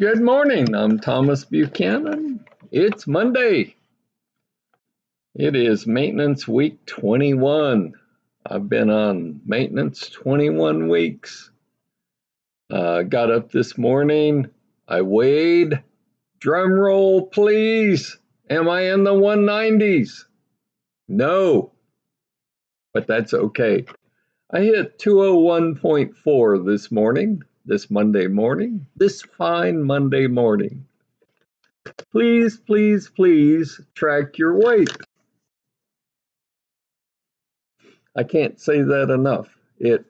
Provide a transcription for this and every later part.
Good morning. I'm Thomas Buchanan. It's Monday. It is maintenance week 21. I've been on maintenance 21 weeks. Got up this morning. I weighed. Drum roll, please. Am I in the 190s? No, but that's okay. I hit 201.4 this Monday morning, this fine Monday morning. Please, please, please track your weight. I can't say that enough. It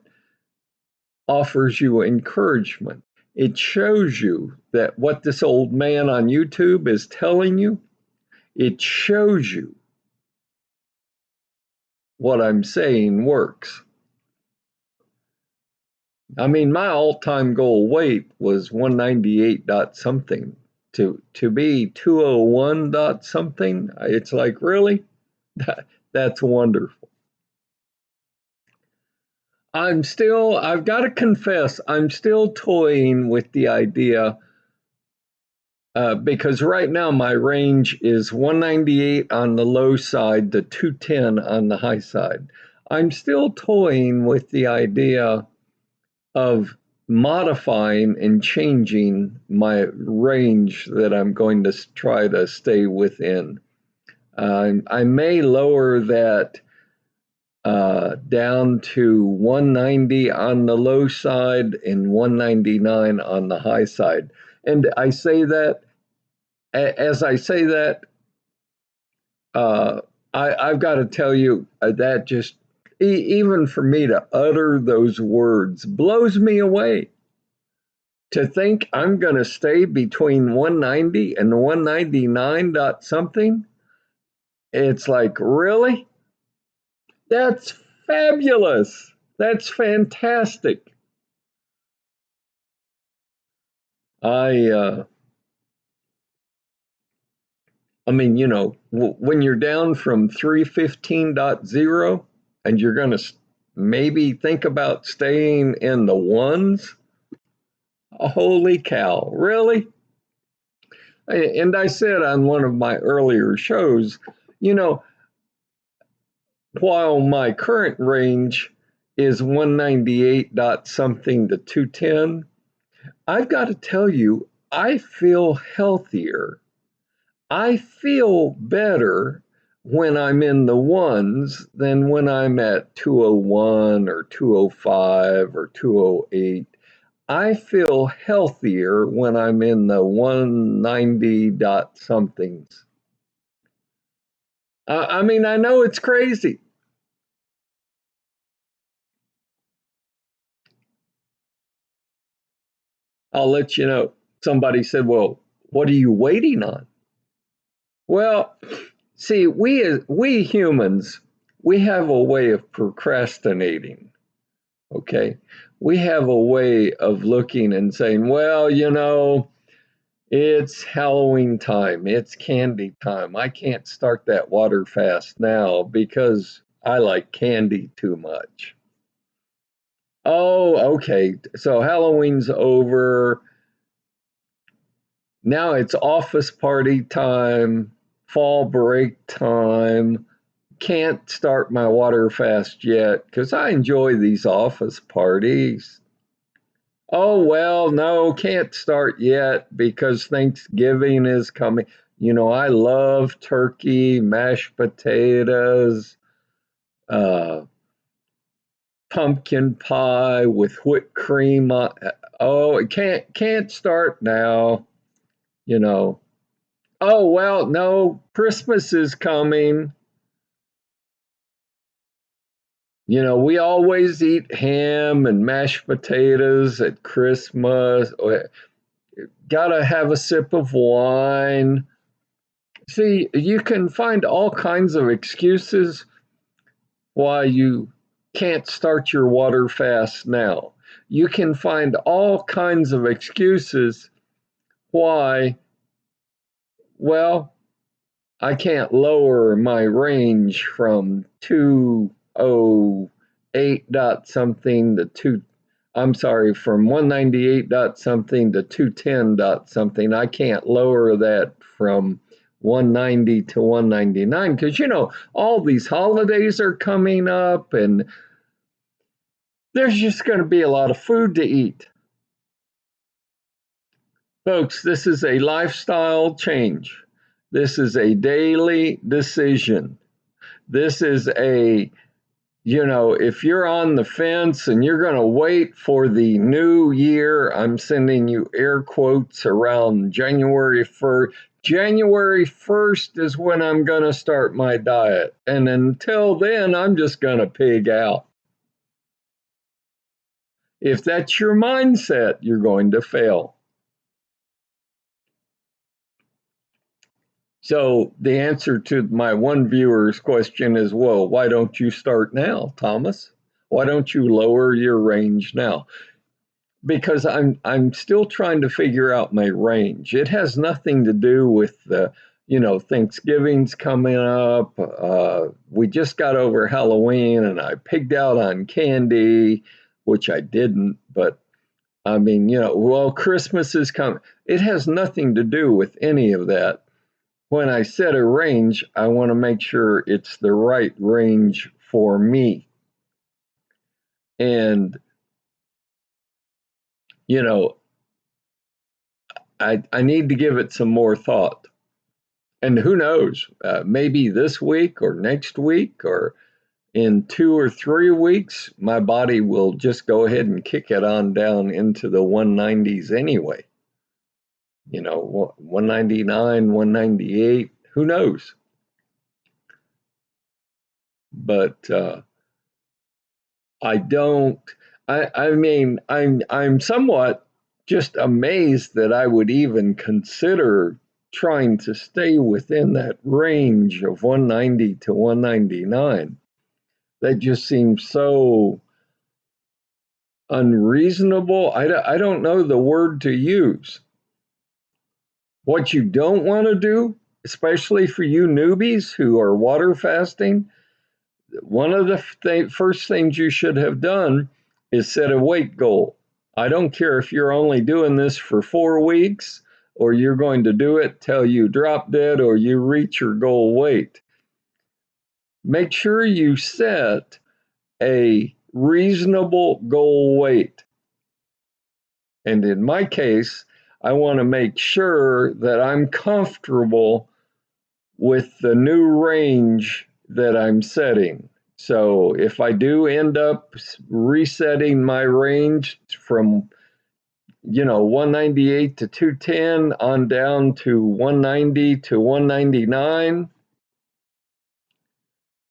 offers you encouragement. It shows you that what this old man on YouTube is telling you, it shows you what I'm saying works. I mean, my all-time goal weight was 198 dot something. To be 201 dot something, it's like, really? That's wonderful. I've got to confess, I'm still toying with the idea because right now my range is 198 on the low side to 210 on the high side. I'm still toying with the idea of modifying and changing my range that I'm going to try to stay within. I may lower that down to 190 on the low side and 199 on the high side. And I say that, as I say that, I've got to tell you that just, even for me to utter those words, blows me away. To think I'm going to stay between 190 and 199 dot something, it's like, really? That's fabulous. That's fantastic. I I mean, when you're down from 315.0 and you're going to maybe think about staying in the ones, holy cow, really? And I said on one of my earlier shows, you know, while my current range is 198 dot something to 210, I've got to tell you, I feel healthier. I feel better when I'm in the ones than when I'm at 201 or 205 or 208. I feel healthier when I'm in the 190 dot somethings. I mean, I know it's crazy. I'll let you know. Somebody said, well, what are you waiting on? Well, see, we humans, we have a way of procrastinating. Okay. We have a way of looking and saying, well, it's Halloween time, it's candy time. I can't start that water fast now because I like candy too much. Oh, okay. So Halloween's over. Now it's office party time, fall break time. Can't start my water fast yet because I enjoy these office parties. Oh, well, no, can't start yet because Thanksgiving is coming. I love turkey, mashed potatoes, uh, pumpkin pie with whipped cream. Oh, it can't start now. You know. Oh, well, no, Christmas is coming. We always eat ham and mashed potatoes at Christmas. Gotta have a sip of wine. See, you can find all kinds of excuses why you can't start your water fast now. You can find all kinds of excuses why, well, I can't lower my range from 208 dot something to I'm sorry, from 198 dot something to 210 dot something. I can't lower that from 190 to 199 because, all these holidays are coming up and there's just going to be a lot of food to eat. Folks, this is a lifestyle change. This is a daily decision. This is if you're on the fence and you're going to wait for the new year, I'm sending you air quotes around January 1st. January 1st is when I'm going to start my diet. And until then, I'm just going to pig out. If that's your mindset, you're going to fail. So the answer to my one viewer's question is, well, why don't you start now, Thomas? Why don't you lower your range now? Because I'm still trying to figure out my range. It has nothing to do with the, Thanksgiving's coming up. We just got over Halloween and I pigged out on candy, which I didn't, but I mean, well, Christmas is coming. It has nothing to do with any of that. When I set a range, I want to make sure it's the right range for me. And, I need to give it some more thought. And who knows, maybe this week or next week or in 2 or 3 weeks, my body will just go ahead and kick it on down into the 190s anyway. 199, 198, who knows? But I mean, I'm somewhat just amazed that I would even consider trying to stay within that range of 190 to 199. That just seems so unreasonable. I don't know the word to use. What you don't want to do, especially for you newbies who are water fasting, one of the first things you should have done is set a weight goal. I don't care if you're only doing this for 4 weeks or you're going to do it till you drop dead or you reach your goal weight. Make sure you set a reasonable goal weight. And in my case, I want to make sure that I'm comfortable with the new range that I'm setting. So if I do end up resetting my range from 198 to 210 on down to 190 to 199,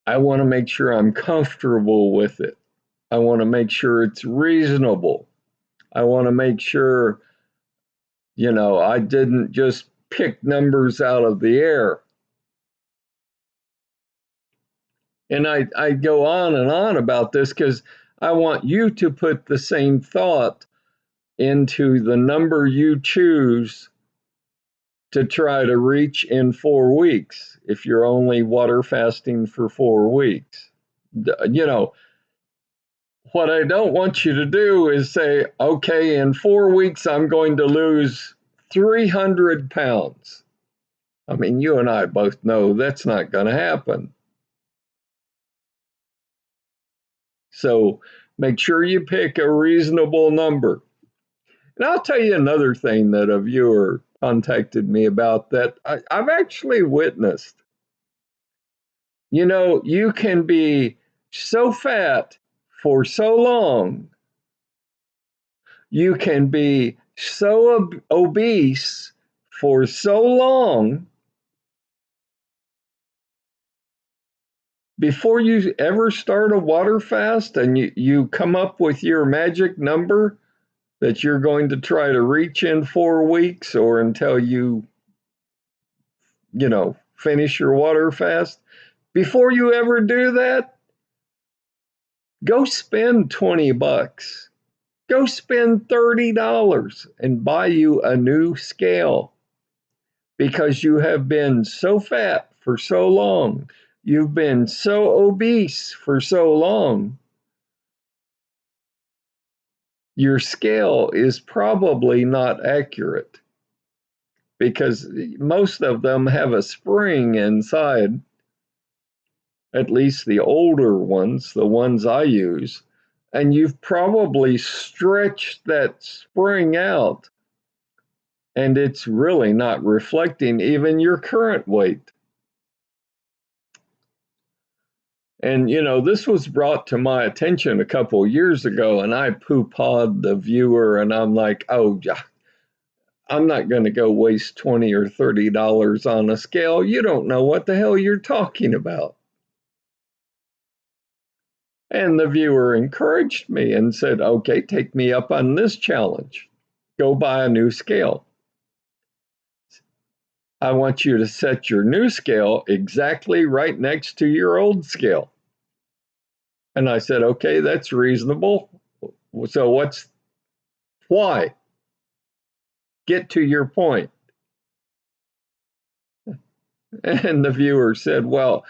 I want to make sure I'm comfortable with it. I want to make sure it's reasonable. I want to make sure, I didn't just pick numbers out of the air. And I go on and on about this because I want you to put the same thought into the number you choose to try to reach in 4 weeks if you're only water fasting for 4 weeks. What I don't want you to do is say, okay, in 4 weeks, I'm going to lose 300 pounds. I mean, you and I both know that's not going to happen. So make sure you pick a reasonable number. And I'll tell you another thing that a viewer contacted me about that I've actually witnessed. You can be so fat for so long, you can be so obese for so long before you ever start a water fast and you come up with your magic number that you're going to try to reach in 4 weeks or until you finish your water fast. Before you ever do that, go spend $20. Go spend $30 and buy you a new scale because you have been so fat for so long. You've been so obese for so long. your scale is probably not accurate because most of them have a spring inside, at least the older ones, the ones I use, and you've probably stretched that spring out and it's really not reflecting even your current weight. And this was brought to my attention a couple of years ago, and I poo-pawed the viewer, and I'm like, oh, I'm not going to go waste $20 or $30 on a scale. You don't know what the hell you're talking about. And the viewer encouraged me and said, okay, take me up on this challenge. Go buy a new scale. I want you to set your new scale exactly right next to your old scale. And I said, okay, that's reasonable. So why? Get to your point. And the viewer said, well,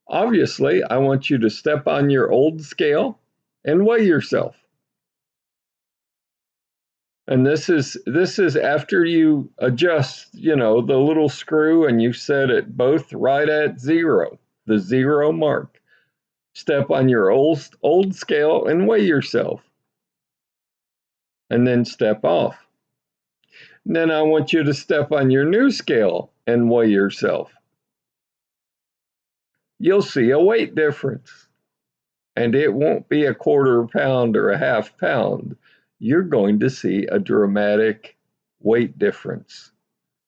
obviously, I want you to step on your old scale and weigh yourself. And this is after you adjust, the little screw, and you set it both right at zero, the zero mark. Step on your old scale and weigh yourself. And then step off. And then I want you to step on your new scale and weigh yourself. You'll see a weight difference. And it won't be a quarter pound or a half pound. You're going to see a dramatic weight difference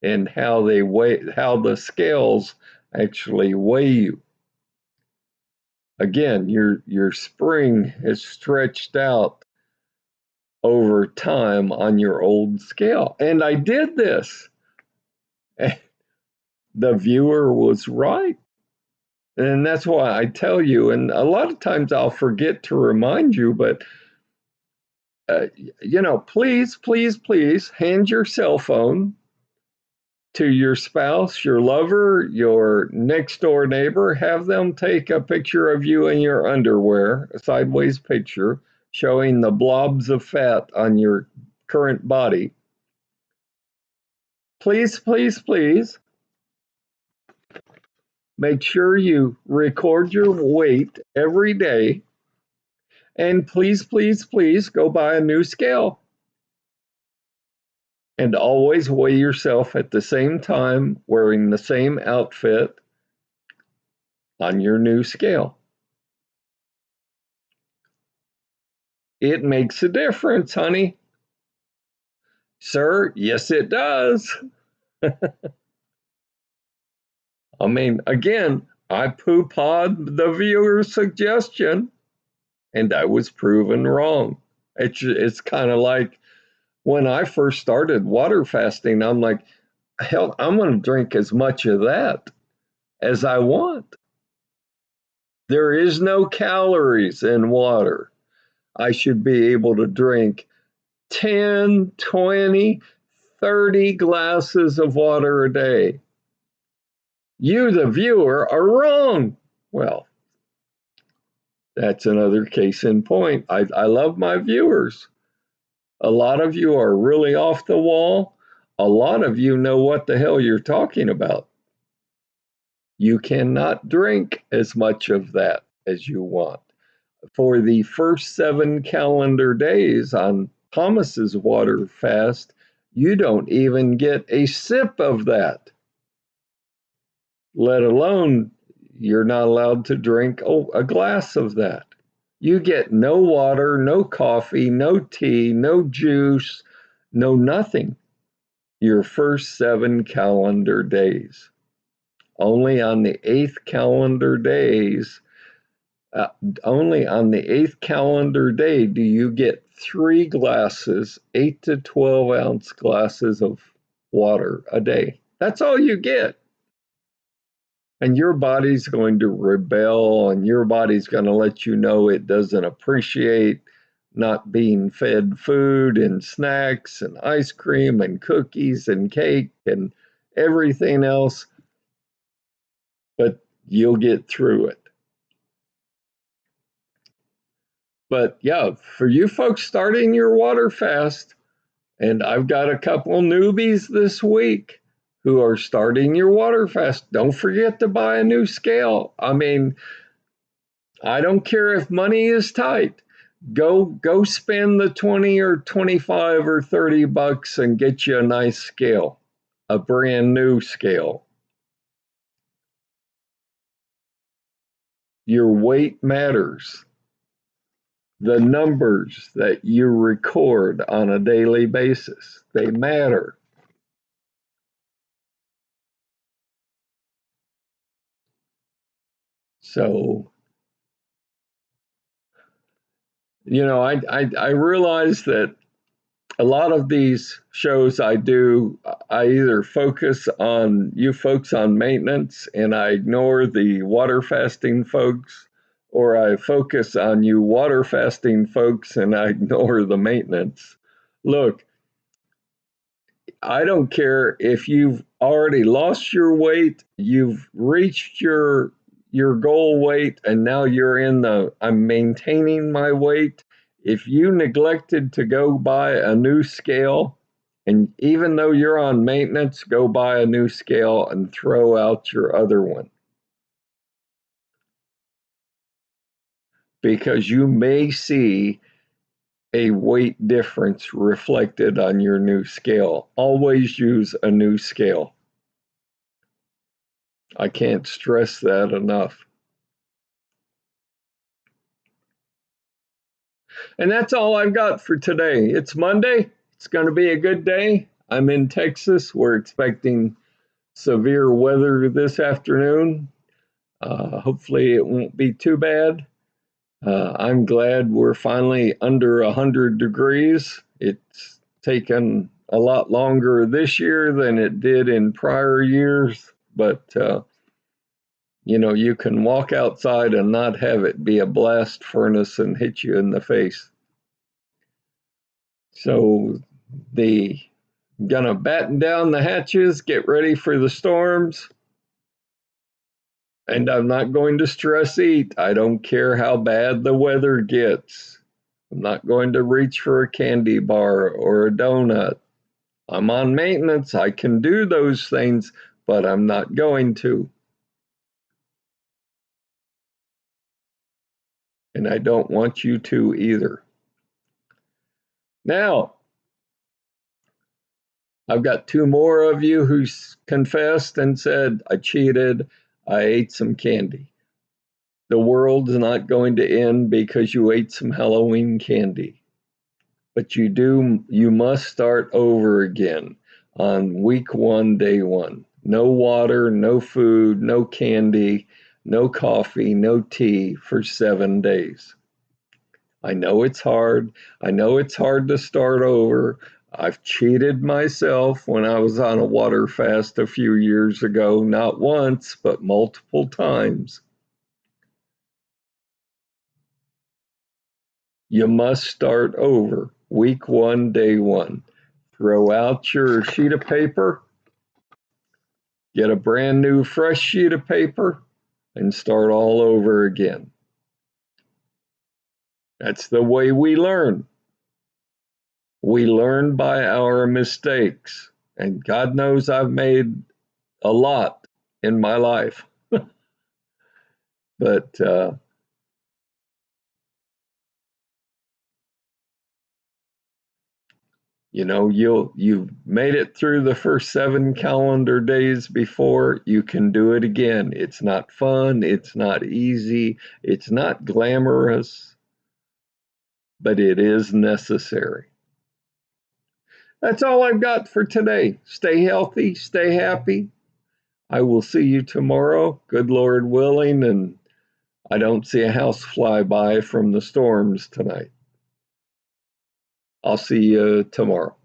in how the scales actually weigh you. Again, your spring is stretched out over time on your old scale. And I did this. The viewer was right. And that's why I tell you, and a lot of times I'll forget to remind you, but please, please, please hand your cell phone to your spouse, your lover, your next door neighbor. Have them take a picture of you in your underwear, a sideways picture showing the blobs of fat on your current body. Please, please, please make sure you record your weight every day. And please, please, please go buy a new scale. And always weigh yourself at the same time, wearing the same outfit on your new scale. It makes a difference, honey. Sir, yes, it does. I mean, again, I poo-pawed the viewer's suggestion, and I was proven wrong. It's kind of like when I first started water fasting, I'm like, hell, I'm going to drink as much of that as I want. There is no calories in water. I should be able to drink 10, 20, 30 glasses of water a day. You, the viewer, are wrong. Well, that's another case in point. I love my viewers. A lot of you are really off the wall. A lot of you know what the hell you're talking about. You cannot drink as much of that as you want. For the first 7 calendar days on Thomas's water fast, you don't even get a sip of that, let alone you're not allowed to drink a glass of that. You get no water, no coffee, no tea, no juice, no nothing your first 7 calendar days. Only on the 8th calendar days only on the 8th calendar day do you get 3 glasses, 8 to 12 ounce glasses of water a day. That's all you get. And your body's going to rebel, and your body's going to let you know it doesn't appreciate not being fed food and snacks and ice cream and cookies and cake and everything else. But you'll get through it. But yeah, for you folks starting your water fast, and I've got a couple newbies this week who are starting your water fast. Don't forget to buy a new scale. I mean, I don't care if money is tight. Go spend the 20 or 25 or 30 bucks and get you a nice scale, a brand new scale. Your weight matters. The numbers that you record on a daily basis, they matter. So, I realize that a lot of these shows I do, I either focus on you folks on maintenance and I ignore the water fasting folks, or I focus on you water fasting folks and I ignore the maintenance. Look, I don't care if you've already lost your weight, you've reached your goal weight, and now you're in the I'm maintaining my weight. If you neglected to go buy a new scale, and even though you're on maintenance, go buy a new scale and throw out your other one. Because you may see a weight difference reflected on your new scale. Always use a new scale. I can't stress that enough. And that's all I've got for today. It's Monday. It's going to be a good day. I'm in Texas. We're expecting severe weather this afternoon. Hopefully, it won't be too bad. I'm glad we're finally under 100 degrees. It's taken a lot longer this year than it did in prior years, but you can walk outside and not have it be a blast furnace and hit you in the face. So they gonna batten down the hatches, get ready for the storms. And I'm not going to stress eat. I don't care how bad the weather gets. I'm not going to reach for a candy bar or a donut. I'm on maintenance. I can do those things, but I'm not going to. And I don't want you to either. Now, I've got two more of you who confessed and said, I cheated. I ate some candy. The world's not going to end because you ate some Halloween candy. But you must start over again on week 1, day 1. No water, no food, no candy, no coffee, no tea for 7 days. I know it's hard. I know it's hard to start over. I've cheated myself when I was on a water fast a few years ago, not once, but multiple times. You must start over. Week 1, day 1. Throw out your sheet of paper, get a brand new fresh sheet of paper, and start all over again. That's the way we learn. We learn by our mistakes. And God knows I've made a lot in my life. But you've made it through the first 7 calendar days before. You can do it again. It's not fun, it's not easy, it's not glamorous, but it is necessary. That's all I've got for today. Stay healthy, stay happy. I will see you tomorrow, good Lord willing, and I don't see a house fly by from the storms tonight. I'll see you tomorrow.